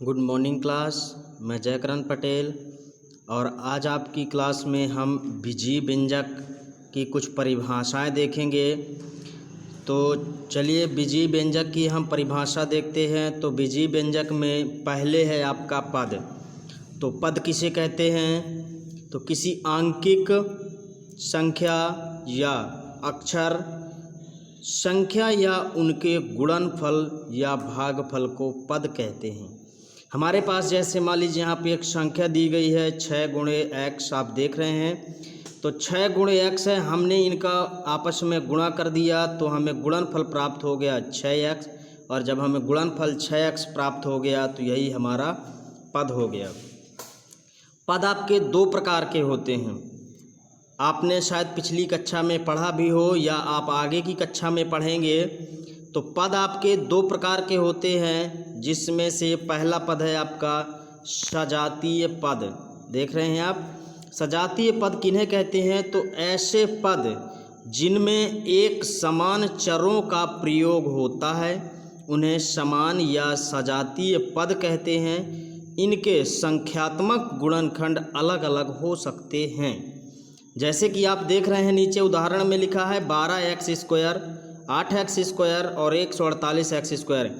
Good morning class. मैं जयकरण पटेल और आज आपकी क्लास में हम बीजीय व्यंजक की कुछ परिभाषाएं देखेंगे। तो चलिए बीजीय व्यंजक की हम परिभाषा देखते हैं। तो बीजीय व्यंजक में पहले है आपका पद। तो पद किसे कहते हैं? तो किसी आंकिक संख्या या अक्षर संख्या या उनके गुणनफल या भागफल को पद कहते हैं। हमारे पास जैसे मान लीजिए यहाँ पे एक संख्या दी गई है 6 गुणे x, आप देख रहे हैं। तो 6 गुणे x है, हमने इनका आपस में गुणा कर दिया तो हमें गुणनफल प्राप्त हो गया 6x। और जब हमें गुणनफल 6x प्राप्त हो गया तो यही हमारा पद हो गया। पद आपके दो प्रकार के होते हैं। आपने शायद पिछली कक्षा में पढ़ा भी हो या आप आगे की कक्षा में पढ़ेंगे। तो पद आपके दो प्रकार के होते हैं, जिसमें से पहला पद है आपका सजातीय पद। देख रहे हैं आप, सजातीय पद किन्हें कहते हैं? तो ऐसे पद जिनमें एक समान चरों का प्रयोग होता है उन्हें समान या सजातीय पद कहते हैं। इनके संख्यात्मक गुणनखंड अलग अलग हो सकते हैं। जैसे कि आप देख रहे हैं नीचे उदाहरण में लिखा है 12x², 8x² और 148x²।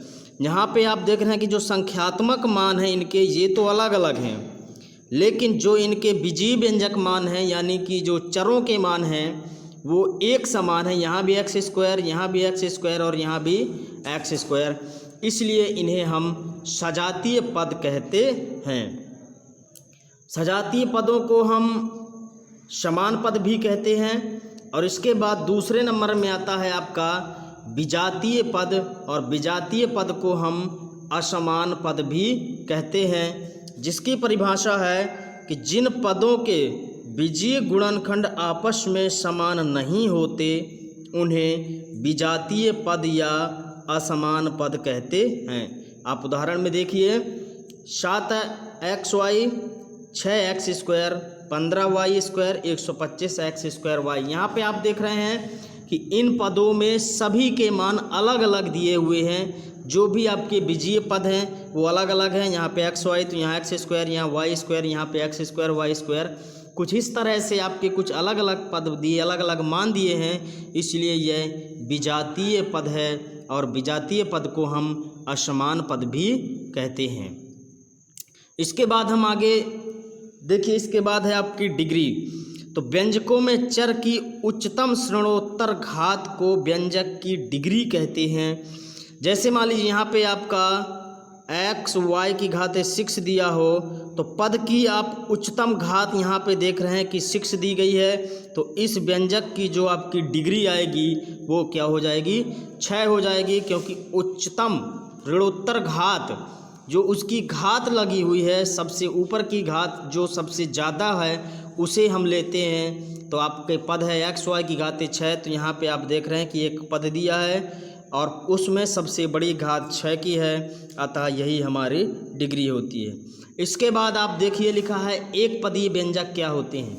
यहाँ पे आप देख रहे हैं कि जो संख्यात्मक मान हैं इनके ये तो अलग अलग हैं, लेकिन जो इनके बीजीय व्यंजक मान हैं यानी कि जो चरों के मान हैं वो एक समान है। यहाँ भी x², यहाँ भी x² और यहाँ भी x²। इसलिए इन्हें हम सजातीय पद कहते हैं। सजातीय पदों को हम समान पद भी कहते हैं। और इसके बाद दूसरे नंबर में आता है आपका विजातीय पद, और विजातीय पद को हम असमान पद भी कहते हैं, जिसकी परिभाषा है कि जिन पदों के बीजीय गुणनखंड आपस में समान नहीं होते उन्हें विजातीय पद या असमान पद कहते हैं। आप उदाहरण में देखिए 7xy, 6x², 15y², 125x²y। यहाँ पे आप देख रहे हैं कि इन पदों में सभी के मान अलग अलग दिए हुए हैं। जो भी आपके बीजीय पद हैं वो अलग अलग हैं। यहाँ पे xy तो यहाँ x², यहाँ y², यहाँ पे x², y²। कुछ इस तरह से आपके कुछ अलग अलग पद दिए, अलग अलग मान दिए हैं, इसलिए यह विजातीय पद है। और विजातीय पद को हम असमान पद भी कहते हैं। इसके बाद हम आगे देखिए, इसके बाद है आपकी डिग्री। तो व्यंजकों में चर की उच्चतम श्रेणोत्तर घात को व्यंजक की डिग्री कहते हैं। जैसे मान लीजिए यहाँ पे आपका x y की घात 6 दिया हो, तो पद की आप उच्चतम घात यहाँ पे देख रहे हैं कि 6 दी गई है। तो इस व्यंजक की जो आपकी डिग्री आएगी वो क्या हो जाएगी? 6 हो जाएगी, क्योंकि उच्चतम ऋणोत्तर घात जो उसकी घात लगी हुई है, सबसे ऊपर की घात जो सबसे ज़्यादा है उसे हम लेते हैं। तो आपके पद है x y की घात 6, तो यहाँ पे आप देख रहे हैं कि एक पद दिया है और उसमें सबसे बड़ी घात 6 की है, अतः यही हमारी डिग्री होती है। इसके बाद आप देखिए लिखा है एक पदीय व्यंजक क्या होते हैं।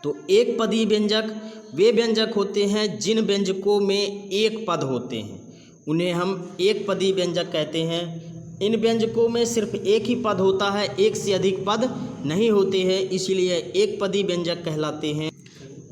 तो एक पदीय व्यंजक वे व्यंजक होते हैं जिन व्यंजकों में एक पद होते हैं, उन्हें हम एक पदीय व्यंजक कहते हैं। इन व्यंजकों में सिर्फ एक ही पद होता है, एक से अधिक पद नहीं होते हैं, इसीलिए एक पदीय व्यंजक कहलाते हैं।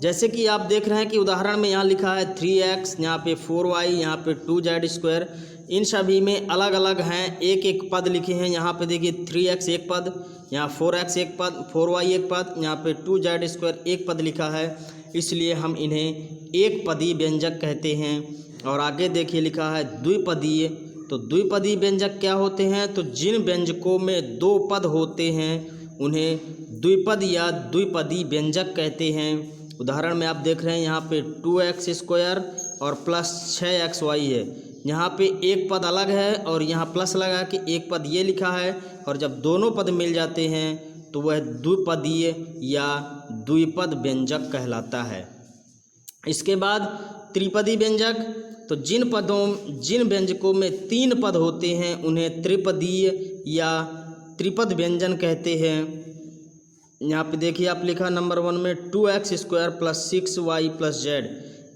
जैसे कि आप देख रहे हैं कि उदाहरण में यहाँ लिखा है 3x, यहाँ पे 4y, यहाँ पे 2z²। इन सभी में अलग अलग हैं, एक एक पद लिखे हैं। यहाँ पे देखिए 3x एक पद, यहाँ 4x एक पद, 4y एक पद, यहाँ पे 2z² एक पद लिखा है, इसलिए हम इन्हें एक पदीय व्यंजक कहते हैं। और आगे देखिए लिखा है द्विपदीय। तो द्विपदीय व्यंजक क्या होते हैं? तो जिन व्यंजकों में दो पद होते हैं उन्हें द्विपद या द्विपदीय व्यंजक कहते हैं। उदाहरण में आप देख रहे हैं यहाँ पे 2x² और प्लस 6xy है। यहाँ पे एक पद अलग है और यहाँ प्लस लगा कि एक पद ये लिखा है, और जब दोनों पद मिल जाते हैं तो वह द्विपदीय या द्विपद व्यंजक कहलाता है। इसके बाद त्रिपदी व्यंजक। तो जिन व्यंजकों में 3 पद होते हैं उन्हें त्रिपदीय या त्रिपद व्यंजन कहते हैं। यहाँ पे देखिए आप लिखा नंबर 1 में 2x² + 6y + z।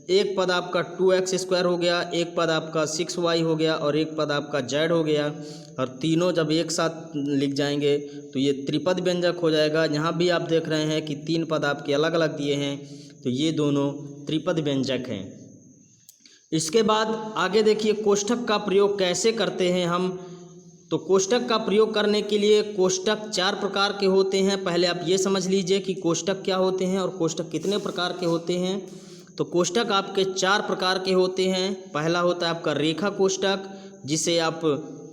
एक पद आपका 2x² हो गया, एक पद आपका 6y हो गया और एक पद आपका z हो गया। और तीनों जब एक साथ लिख जाएंगे तो ये त्रिपद व्यंजक हो जाएगा। यहाँ भी आप देख रहे हैं कि 3 पद आपके अलग अलग दिए हैं, तो ये दोनों त्रिपद व्यंजक हैं। इसके बाद आगे देखिए कोष्ठक का प्रयोग कैसे करते हैं हम। तो कोष्ठक का प्रयोग करने के लिए कोष्ठक 4 प्रकार के होते हैं। पहले आप ये समझ लीजिए कि कोष्ठक क्या होते हैं और कोष्ठक कितने प्रकार के होते हैं। तो कोष्ठक आपके 4 प्रकार के होते हैं। पहला होता है आपका रेखा कोष्ठक, जिसे आप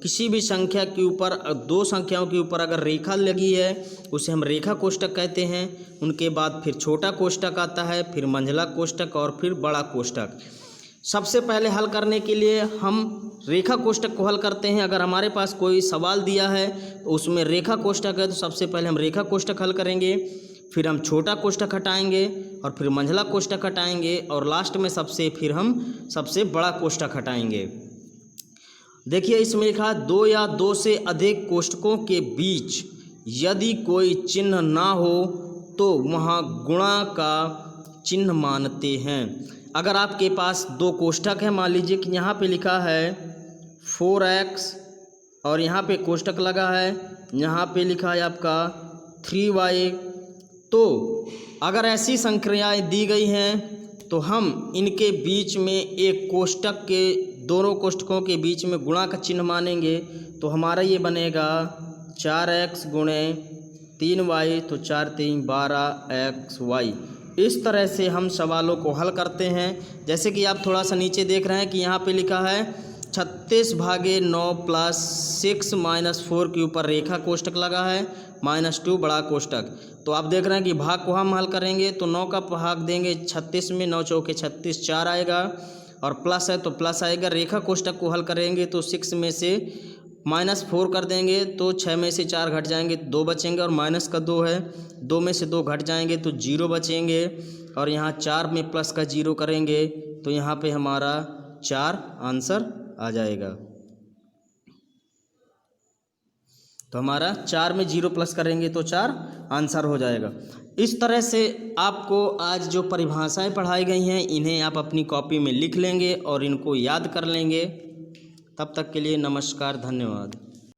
किसी भी संख्या के ऊपर 2 संख्याओं के ऊपर अगर रेखा लगी है उसे हम रेखा कोष्ठक कहते हैं। उनके बाद फिर छोटा कोष्ठक आता है, फिर मंझला कोष्ठक और फिर बड़ा कोष्ठक। सबसे पहले हल करने के लिए हम रेखा कोष्ठक को हल करते हैं। अगर हमारे पास कोई सवाल दिया है तो उसमें रेखा कोष्ठक है तो सबसे पहले हम रेखा कोष्ठक हल करेंगे, फिर हम छोटा कोष्ठक हटाएंगे और फिर मंझला कोष्ठक हटाएंगे और लास्ट में फिर हम सबसे बड़ा कोष्ठक हटाएंगे। देखिए इसमें लिखा है 2 या 2 से अधिक कोष्ठकों के बीच यदि कोई चिन्ह ना हो तो वहाँ गुणा का चिन्ह मानते हैं। अगर आपके पास 2 कोष्ठक है, मान लीजिए कि यहाँ पे लिखा है 4x और यहाँ पे कोष्ठक लगा है, यहाँ पे लिखा है आपका 3y। तो अगर ऐसी संख्याएं दी गई हैं तो हम इनके बीच में एक कोष्ठक के दोनों कोष्ठकों के बीच में गुणा का चिन्ह मानेंगे। तो हमारा ये बनेगा 4x गुणे 3y, तो 4 3 12xy। इस तरह से हम सवालों को हल करते हैं। जैसे कि आप थोड़ा सा नीचे देख रहे हैं कि यहाँ पे लिखा है 36/9 + 6 - 4 के ऊपर रेखा कोष्ठक लगा है, -2 बड़ा कोष्ठक। तो आप देख रहे हैं कि भाग को हम हल करेंगे तो 9 का भाग देंगे 36 में, 9 चौके 36, 4 आएगा और प्लस है तो प्लस आएगा। रेखा कोष्ठक को हल करेंगे तो 6 में से -4 कर देंगे तो 6 में से 4 घट जाएंगे, 2 बचेंगे और माइनस का 2 है, 2 में से 2 घट जाएंगे तो 0 बचेंगे और यहाँ 4 में प्लस का 0 करेंगे तो यहाँ पे हमारा 4 आंसर आ जाएगा। तो हमारा 4 में 0 प्लस करेंगे तो 4 आंसर हो जाएगा। इस तरह से आपको आज जो परिभाषाएं पढ़ाई गई हैं इन्हें आप अपनी कॉपी में लिख लेंगे और इनको याद कर लेंगे। तब तक के लिए नमस्कार, धन्यवाद।